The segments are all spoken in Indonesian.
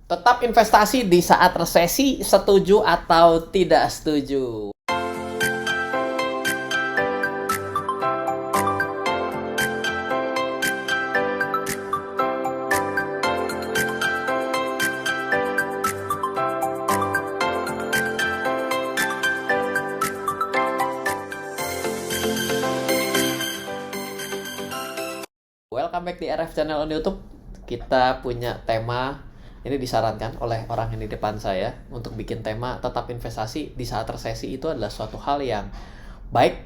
Tetap investasi di saat resesi, setuju atau tidak setuju? Welcome back di RF Channel on YouTube. Kita punya tema, ini disarankan oleh orang yang di depan saya untuk bikin tema tetap investasi di saat resesi. Itu adalah suatu hal yang baik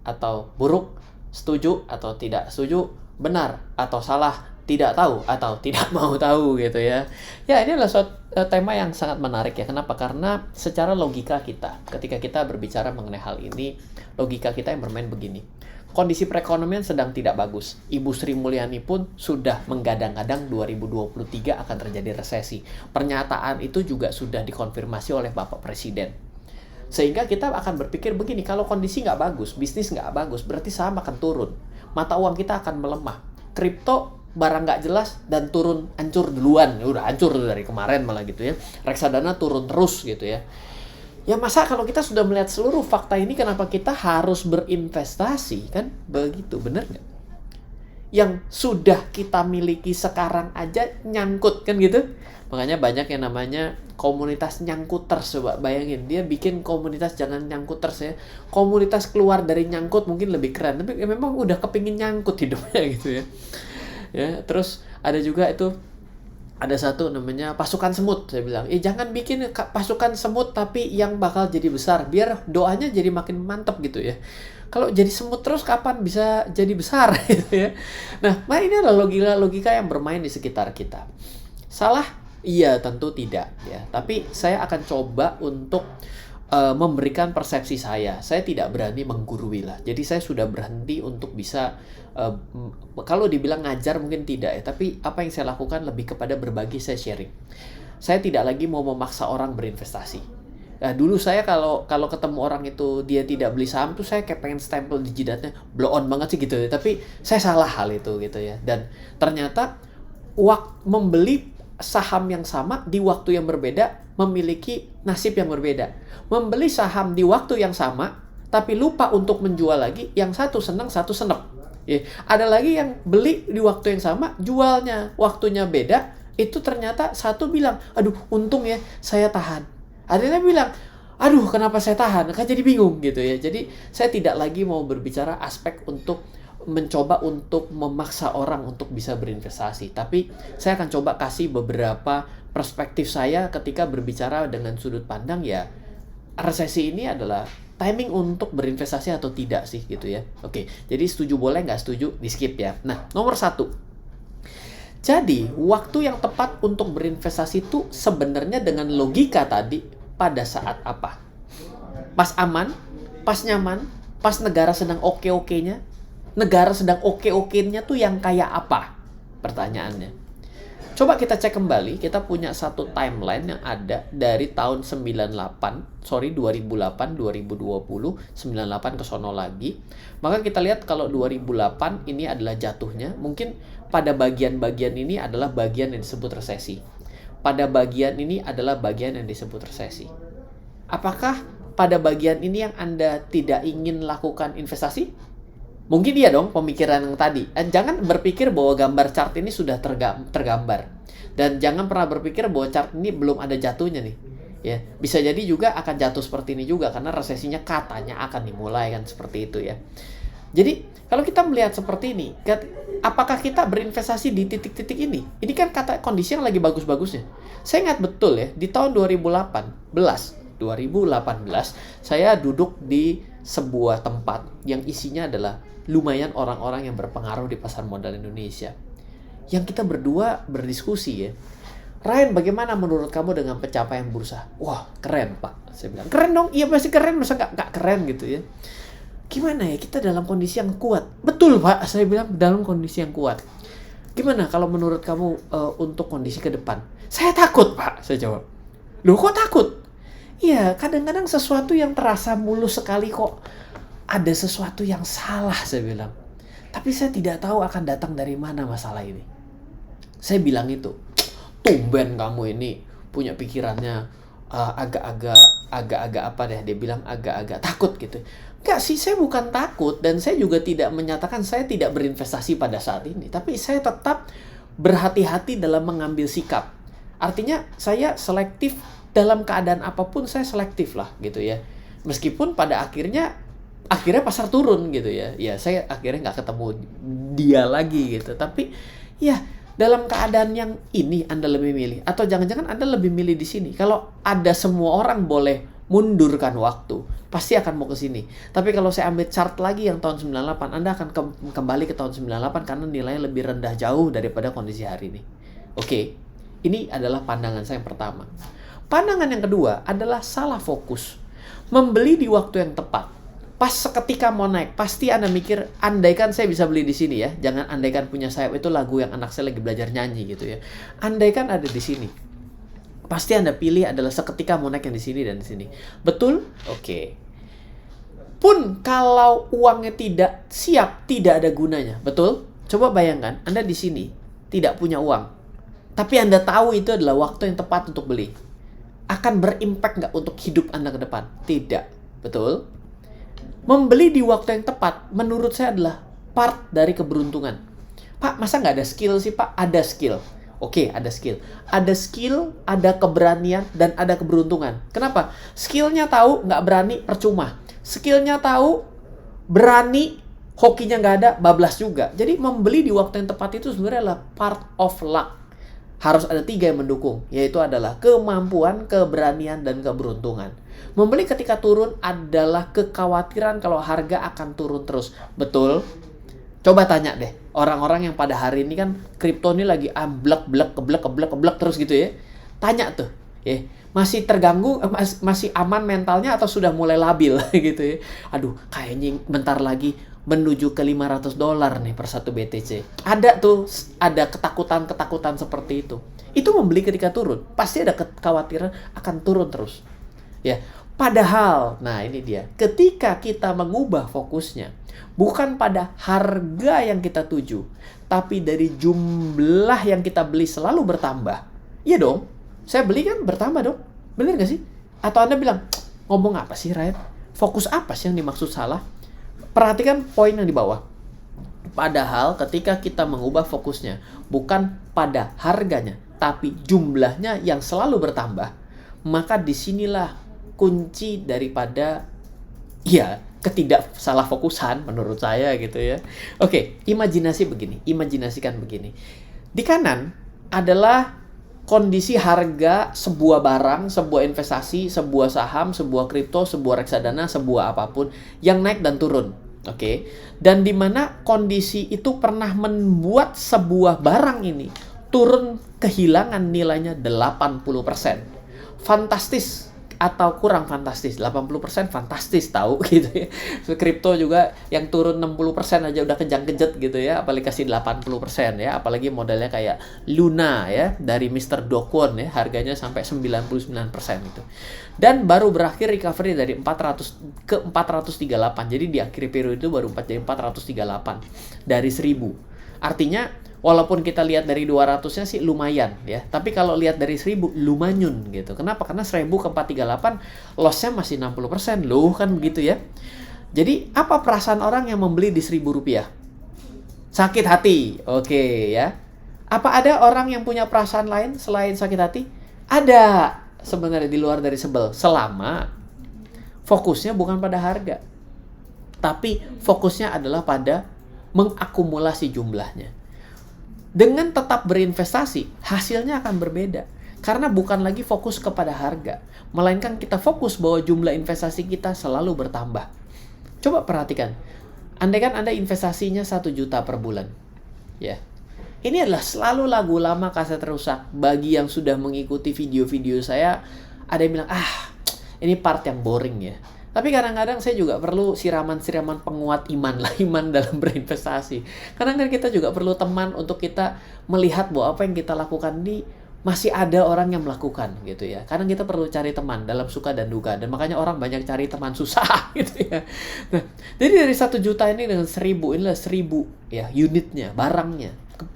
atau buruk, setuju atau tidak setuju, benar atau salah, tidak tahu atau tidak mau tahu gitu ya. Ya, ini adalah suatu tema yang sangat menarik ya. Kenapa? Karena secara logika kita, ketika kita berbicara mengenai hal ini, logika kita yang bermain begini. Kondisi perekonomian sedang tidak bagus. Ibu Sri Mulyani pun sudah menggadang-gadang 2023 akan terjadi resesi. Pernyataan itu juga sudah dikonfirmasi oleh Bapak Presiden. Sehingga kita akan berpikir begini, kalau kondisi nggak bagus, bisnis nggak bagus, berarti saham akan turun. Mata uang kita akan melemah. Kripto barang nggak jelas dan turun, hancur duluan. Udah hancur dari kemarin malah gitu ya. Reksadana turun terus gitu ya. Ya masa kalau kita sudah melihat seluruh fakta ini, kenapa kita harus berinvestasi, kan? Begitu, bener nggak? Yang sudah kita miliki sekarang aja nyangkut, kan gitu? Makanya banyak yang namanya komunitas nyangkuters. Coba bayangin, dia bikin komunitas jangan nyangkuters ya. Komunitas keluar dari nyangkut mungkin lebih keren, tapi ya memang udah kepingin nyangkut hidupnya gitu ya. Ya, terus ada juga itu, ada satu namanya pasukan semut. Saya bilang, jangan bikin pasukan semut tapi yang bakal jadi besar, biar doanya jadi makin mantap gitu ya. Kalau jadi semut terus kapan bisa jadi besar gitu ya. Nah, ini adalah logika yang bermain di sekitar kita. Salah? Iya, tentu tidak ya. Tapi saya akan coba untuk memberikan persepsi saya. Saya tidak berani menggurui lah. Jadi saya sudah berhenti untuk bisa, kalau dibilang ngajar mungkin tidak ya, tapi apa yang saya lakukan lebih kepada berbagi, saya sharing. Saya tidak lagi mau memaksa orang berinvestasi. Nah, dulu saya kalau ketemu orang itu dia tidak beli saham tuh saya kayak pengen stempel di jidatnya, blow on banget sih gitu ya. Tapi saya salah hal itu gitu ya. Dan ternyata membeli saham yang sama di waktu yang berbeda memiliki nasib yang berbeda. Membeli saham di waktu yang sama tapi lupa untuk menjual lagi, yang satu senang, satu senep. Ya, ada lagi yang beli di waktu yang sama, jualnya waktunya beda, itu ternyata satu bilang, aduh untung ya saya tahan. Ada yang bilang, aduh kenapa saya tahan, kan jadi bingung gitu ya. Jadi saya tidak lagi mau berbicara aspek untuk mencoba untuk memaksa orang untuk bisa berinvestasi, tapi saya akan coba kasih beberapa perspektif saya ketika berbicara dengan sudut pandang ya, resesi ini adalah timing untuk berinvestasi atau tidak sih gitu ya. Oke, jadi setuju boleh, nggak setuju di skip ya. Nah, nomor 1, jadi waktu yang tepat untuk berinvestasi itu sebenarnya dengan logika tadi pada saat apa? Pas aman, pas nyaman, pas negara sedang oke-okenya. Negara sedang oke-okenya tuh yang kayak apa? Pertanyaannya. Coba kita cek kembali, kita punya satu timeline yang ada dari tahun 2008 2020, 98 ke sono lagi. Maka kita lihat kalau 2008 ini adalah jatuhnya, mungkin pada bagian-bagian ini adalah bagian yang disebut resesi. Pada bagian ini adalah bagian yang disebut resesi. Apakah pada bagian ini yang Anda tidak ingin lakukan investasi? Mungkin iya dong pemikiran yang tadi. Jangan berpikir bahwa gambar chart ini sudah tergambar. Dan jangan pernah berpikir bahwa chart ini belum ada jatuhnya nih. Ya, bisa jadi juga akan jatuh seperti ini juga karena resesinya katanya akan dimulai kan, seperti itu ya. Jadi, kalau kita melihat seperti ini, apakah kita berinvestasi di titik-titik ini? Ini kan kata kondisi yang lagi bagus-bagusnya. Saya ingat betul ya, di tahun 2018 saya duduk di sebuah tempat yang isinya adalah lumayan orang-orang yang berpengaruh di pasar modal Indonesia. Yang kita berdua berdiskusi ya, Ryan, bagaimana menurut kamu dengan pencapaian bursa? Wah, keren Pak. Saya bilang, keren dong. Iya pasti keren, masa nggak keren gitu ya. Gimana ya, kita dalam kondisi yang kuat. Betul Pak, saya bilang dalam kondisi yang kuat. Gimana kalau menurut kamu untuk kondisi ke depan? Saya takut Pak, saya jawab. Loh kok takut? Iya, kadang-kadang sesuatu yang terasa mulus sekali kok ada sesuatu yang salah, saya bilang. Tapi saya tidak tahu akan datang dari mana masalah ini. Saya bilang itu. tumben kamu ini punya pikirannya agak-agak apa deh, dia bilang agak-agak takut gitu. Enggak sih, saya bukan takut, dan saya juga tidak menyatakan saya tidak berinvestasi pada saat ini, tapi saya tetap berhati-hati dalam mengambil sikap. Artinya saya selektif dalam keadaan apapun, saya selektif lah gitu ya. Meskipun pada akhirnya pasar turun gitu ya. Ya saya akhirnya nggak ketemu dia lagi gitu. Tapi ya dalam keadaan yang ini Anda lebih milih, atau jangan-jangan Anda lebih milih di sini. Kalau ada semua orang boleh mundurkan waktu, pasti akan mau ke sini. Tapi kalau saya ambil chart lagi yang tahun 98, Anda akan kembali ke tahun 98 karena nilainya lebih rendah jauh daripada kondisi hari ini. Oke, ini adalah pandangan saya yang pertama. Pandangan yang kedua adalah salah fokus. Membeli di waktu yang tepat. Pas seketika mau naik, pasti Anda mikir, andaikan saya bisa beli di sini ya. Jangan andaikan punya sayap, itu lagu yang anak saya lagi belajar nyanyi gitu ya. Andaikan ada di sini, pasti Anda pilih adalah seketika mau naik yang di sini dan di sini. Betul? Oke. Pun kalau uangnya tidak siap, tidak ada gunanya. Betul? Coba bayangkan, Anda di sini tidak punya uang, tapi Anda tahu itu adalah waktu yang tepat untuk beli. Akan berimpact nggak untuk hidup Anda ke depan? Tidak. Betul? Membeli di waktu yang tepat, menurut saya adalah part dari keberuntungan. Pak, masa nggak ada skill sih, Pak? Ada skill. Oke, ada skill. Ada skill, ada keberanian, dan ada keberuntungan. Kenapa? Skillnya tahu, nggak berani, percuma. Skillnya tahu, berani, hokinya nggak ada, bablas juga. Jadi, membeli di waktu yang tepat itu sebenarnya adalah part of luck. Harus ada 3 yang mendukung, yaitu adalah kemampuan, keberanian, dan keberuntungan. Membeli ketika turun adalah kekhawatiran kalau harga akan turun terus. Betul? Coba tanya deh, orang-orang yang pada hari ini kan kripto ini lagi keblek terus gitu ya. Tanya tuh, ya, masih terganggu, masih aman mentalnya atau sudah mulai labil gitu ya. Aduh, kayaknya bentar lagi menuju ke $500 nih per 1 BTC. Ada tuh, ada ketakutan seperti itu. Itu membeli ketika turun, pasti ada kekhawatiran akan turun terus. Ya, padahal, nah ini dia, ketika kita mengubah fokusnya, bukan pada harga yang kita tuju, tapi dari jumlah yang kita beli selalu bertambah. Iya dong, saya beli kan bertambah dong, bener gak sih? Atau Anda bilang, ngomong apa sih Ryan? Fokus apa sih yang dimaksud salah? Perhatikan poin yang di bawah. Padahal ketika kita mengubah fokusnya, bukan pada harganya, tapi jumlahnya yang selalu bertambah, maka disinilah kunci daripada ya ketidaksalah fokusan menurut saya gitu ya. Oke, imajinasikan begini. Di kanan adalah kondisi harga sebuah barang, sebuah investasi, sebuah saham, sebuah kripto, sebuah reksadana, sebuah apapun yang naik dan turun. Oke. Dan di mana kondisi itu pernah membuat sebuah barang ini turun kehilangan nilainya 80%. Fantastis atau kurang fantastis? 80% fantastis tahu gitu ya. Kripto juga yang turun 60% aja udah kejang-kejut gitu ya, apalagi kasih 80% ya, apalagi modelnya kayak Luna ya dari Mr. Do Kwon ya, harganya sampai 99% itu. Dan baru berakhir recovery dari 400 ke 438. Jadi di akhir periode itu baru jadi 438 dari 1000. Artinya walaupun kita lihat dari 200-nya sih lumayan ya. Tapi kalau lihat dari 1000 lumayan gitu. Kenapa? Karena 1000 ke 438 loss-nya masih 60% loh kan begitu ya. Jadi apa perasaan orang yang membeli di 1000 rupiah? Sakit hati. Oke ya. Apa ada orang yang punya perasaan lain selain sakit hati? Ada sebenarnya di luar dari sebel. Selama fokusnya bukan pada harga. Tapi fokusnya adalah pada mengakumulasi jumlahnya. Dengan tetap berinvestasi, hasilnya akan berbeda. Karena bukan lagi fokus kepada harga, melainkan kita fokus bahwa jumlah investasi kita selalu bertambah. Coba perhatikan, andaikan Anda investasinya 1 juta per bulan. Ya. Ini adalah selalu lagu lama kaset rusak. Bagi yang sudah mengikuti video-video saya, ada yang bilang, ini part yang boring ya. Tapi kadang-kadang saya juga perlu siraman-siraman penguat iman dalam berinvestasi. Kadang kan kita juga perlu teman untuk kita melihat bahwa apa yang kita lakukan ini masih ada orang yang melakukan gitu ya. Kadang kita perlu cari teman dalam suka dan duka, dan makanya orang banyak cari teman susah gitu ya. Nah, jadi dari 1 juta ini dengan 1000, inilah 1000 ya unitnya, barangnya.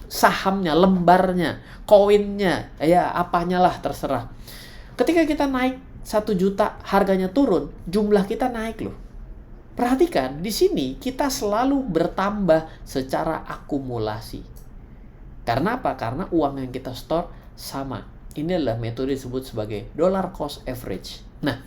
sahamnya, lembarnya, koinnya, ya apanya lah terserah. Ketika kita naik 1 juta, harganya turun, jumlah kita naik loh. Perhatikan, di sini kita selalu bertambah secara akumulasi. Karena apa? Karena uang yang kita store sama. Ini adalah metode disebut sebagai dollar cost average. Nah,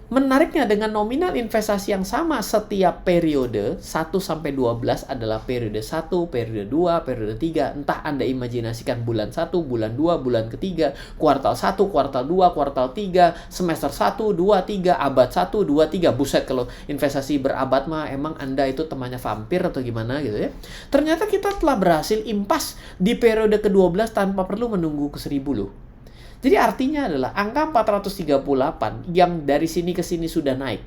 menariknya dengan nominal investasi yang sama setiap periode, 1 sampai 12 adalah periode 1, periode 2, periode 3. Entah Anda imajinasikan bulan 1, bulan 2, bulan ketiga, kuartal 1, kuartal 2, kuartal 3, semester 1, 2, 3, abad 1, 2, 3. Buset, kalau investasi berabad mah emang Anda itu temannya vampir atau gimana gitu ya. Ternyata kita telah berhasil impas di periode ke-12 tanpa perlu menunggu ke 1000 loh. Jadi artinya adalah angka 438 yang dari sini ke sini sudah naik.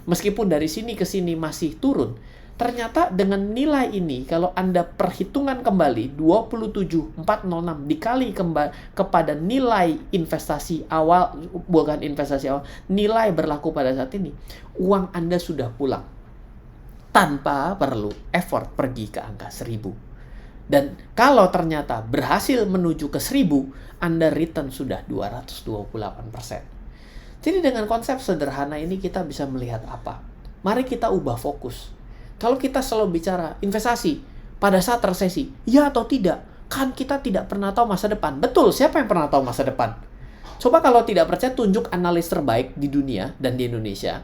Meskipun dari sini ke sini masih turun. Ternyata dengan nilai ini kalau Anda perhitungan kembali 27.406 dikali kepada nilai investasi awal, bukan investasi awal, nilai berlaku pada saat ini, uang Anda sudah pulang. Tanpa perlu effort pergi ke angka 1000. Dan kalau ternyata berhasil menuju ke 1000, Anda return sudah 228%. Jadi dengan konsep sederhana ini kita bisa melihat apa? Mari kita ubah fokus. Kalau kita selalu bicara investasi pada saat resesi, ya atau tidak? Kan kita tidak pernah tahu masa depan. Betul, siapa yang pernah tahu masa depan? Coba kalau tidak percaya, tunjuk analis terbaik di dunia dan di Indonesia.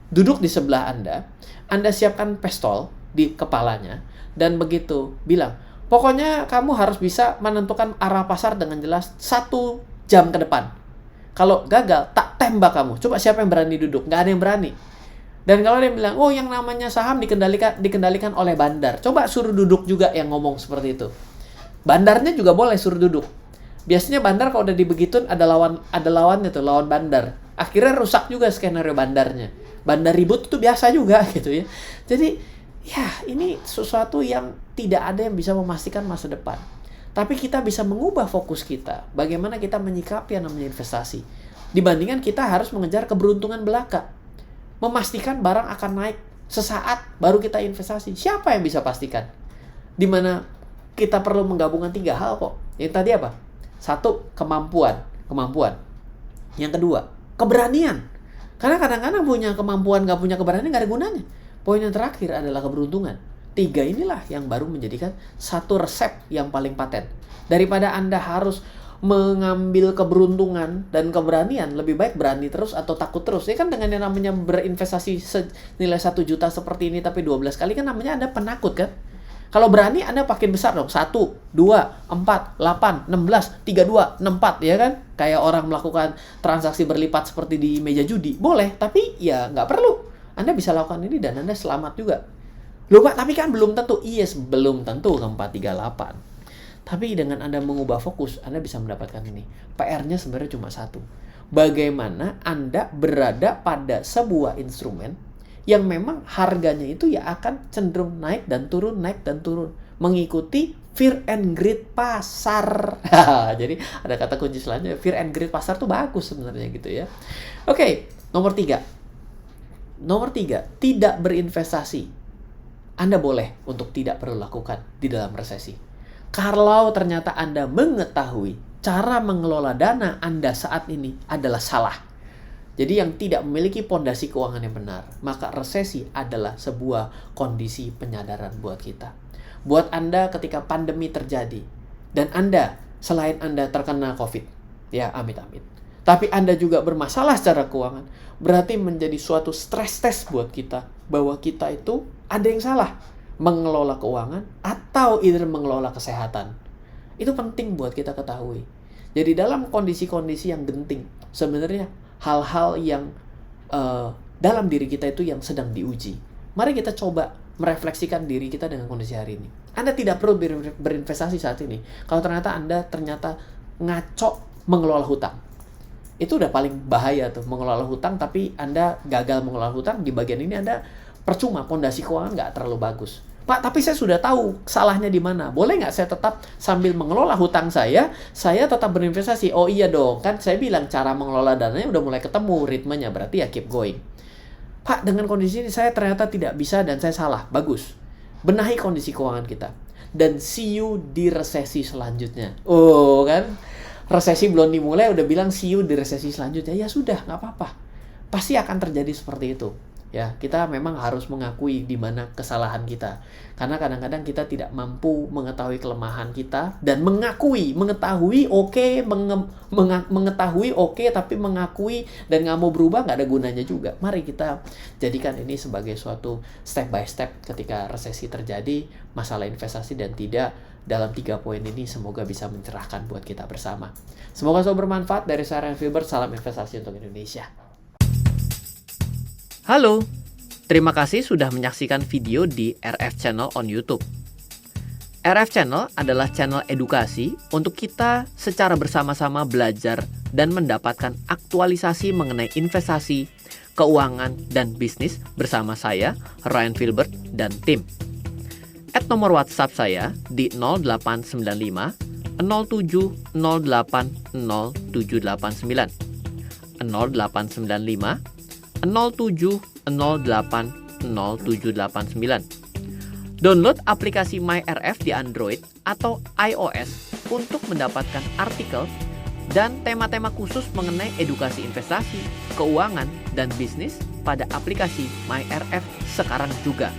Duduk di sebelah Anda siapkan pistol di kepalanya, dan begitu bilang, pokoknya kamu harus bisa menentukan arah pasar dengan jelas 1 jam ke depan. Kalau gagal, tak tembak kamu. Coba siapa yang berani duduk? Nggak ada yang berani. Dan kalau dia bilang, oh yang namanya saham dikendalikan oleh bandar. Coba suruh duduk juga yang ngomong seperti itu. Bandarnya juga boleh suruh duduk. Biasanya bandar kalau udah dibegitun ada lawannya tuh, lawan bandar. Akhirnya rusak juga skenario bandarnya. Bandar ribut itu biasa juga gitu ya. Jadi ya, ini sesuatu yang tidak ada yang bisa memastikan masa depan. Tapi kita bisa mengubah fokus kita. Bagaimana kita menyikapi yang namanya investasi. Dibandingkan kita harus mengejar keberuntungan belaka. Memastikan barang akan naik sesaat baru kita investasi. Siapa yang bisa pastikan? Dimana kita perlu menggabungkan 3 hal kok. Yang tadi apa? 1, kemampuan. Yang kedua, keberanian. Karena kadang-kadang punya kemampuan, nggak punya keberanian, nggak ada gunanya. Poin yang terakhir adalah keberuntungan. 3 inilah yang baru menjadikan satu resep yang paling paten. Daripada Anda harus mengambil keberuntungan dan keberanian, lebih baik berani terus atau takut terus. Ya kan dengan yang namanya berinvestasi nilai 1 juta seperti ini tapi 12 kali kan namanya Anda penakut kan? Kalau berani Anda makin besar dong. 1, 2, 4, 8, 16, 32, 64 ya kan? Kayak orang melakukan transaksi berlipat seperti di meja judi. Boleh, tapi ya nggak perlu. Anda bisa lakukan ini dan Anda selamat juga. Loh Pak, tapi kan belum tentu. Yes, belum tentu ke 438. Tapi dengan Anda mengubah fokus, Anda bisa mendapatkan ini. PR-nya sebenarnya cuma 1. Bagaimana Anda berada pada sebuah instrumen yang memang harganya itu ya akan cenderung naik dan turun, mengikuti fear and greed pasar. Jadi ada kata kunci selanjutnya, fear and greed pasar tuh bagus sebenarnya gitu ya. Oke, nomor 3, tidak berinvestasi. Anda boleh untuk tidak perlu lakukan di dalam resesi. Kalau ternyata Anda mengetahui cara mengelola dana Anda saat ini adalah salah. Jadi yang tidak memiliki pondasi keuangan yang benar, maka resesi adalah sebuah kondisi penyadaran buat kita. Buat Anda ketika pandemi terjadi, dan Anda, selain Anda terkena COVID, ya amit-amit, tapi Anda juga bermasalah secara keuangan, berarti menjadi suatu stress test buat kita, bahwa kita itu ada yang salah, mengelola keuangan, atau either mengelola kesehatan. Itu penting buat kita ketahui. Jadi dalam kondisi-kondisi yang genting, sebenarnya hal-hal yang dalam diri kita itu yang sedang diuji. Mari kita coba merefleksikan diri kita dengan kondisi hari ini. Anda tidak perlu berinvestasi saat ini. Kalau ternyata Anda ngaco mengelola hutang. Itu udah paling bahaya tuh, mengelola hutang tapi Anda gagal mengelola hutang. Di bagian ini Anda percuma, pondasi keuangan nggak terlalu bagus. Pak, tapi saya sudah tahu salahnya di mana. Boleh nggak saya tetap sambil mengelola hutang saya tetap berinvestasi? Oh iya dong, kan saya bilang cara mengelola dananya udah mulai ketemu ritmenya, berarti ya keep going. Pak, dengan kondisi ini saya ternyata tidak bisa dan saya salah. Bagus. Benahi kondisi keuangan kita. dan see you di resesi selanjutnya. Oh kan, resesi belum dimulai udah bilang see you di resesi selanjutnya. Ya sudah, nggak apa-apa. Pasti akan terjadi seperti itu. Ya, kita memang harus mengakui di mana kesalahan kita. Karena kadang-kadang kita tidak mampu mengetahui kelemahan kita dan mengetahui oke, mengetahui oke, tapi mengakui dan nggak mau berubah nggak ada gunanya juga. Mari kita jadikan ini sebagai suatu step by step ketika resesi terjadi, masalah investasi dan tidak. Dalam 3 poin ini semoga bisa mencerahkan buat kita bersama. Semoga selalu bermanfaat. Dari saya Ryan Filbert, salam investasi untuk Indonesia. Halo, terima kasih sudah menyaksikan video di RF Channel on YouTube. RF Channel adalah channel edukasi untuk kita secara bersama-sama belajar dan mendapatkan aktualisasi mengenai investasi, keuangan, dan bisnis bersama saya, Ryan Filbert, dan tim. Add nomor WhatsApp saya di 0895 07 08 0789 0895 07 08 0789. Download aplikasi MyRF di Android atau iOS untuk mendapatkan artikel dan tema-tema khusus mengenai edukasi investasi, keuangan, dan bisnis pada aplikasi MyRF sekarang juga.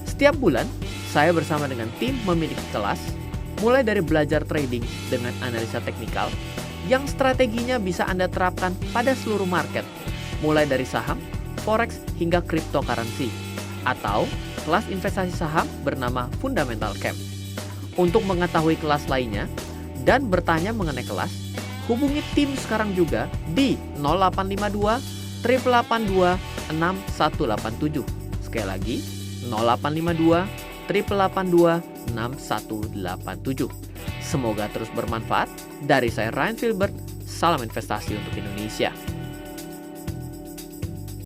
Setiap bulan, saya bersama dengan tim memiliki kelas, mulai dari belajar trading dengan analisa teknikal, yang strateginya bisa Anda terapkan pada seluruh market, mulai dari saham, forex, hingga cryptocurrency, atau kelas investasi saham bernama Fundamental Camp. Untuk mengetahui kelas lainnya dan bertanya mengenai kelas, hubungi tim sekarang juga di 0852 882 6187. Sekali lagi, 0852 882 6187. Semoga terus bermanfaat. Dari saya Ryan Filbert, salam investasi untuk Indonesia.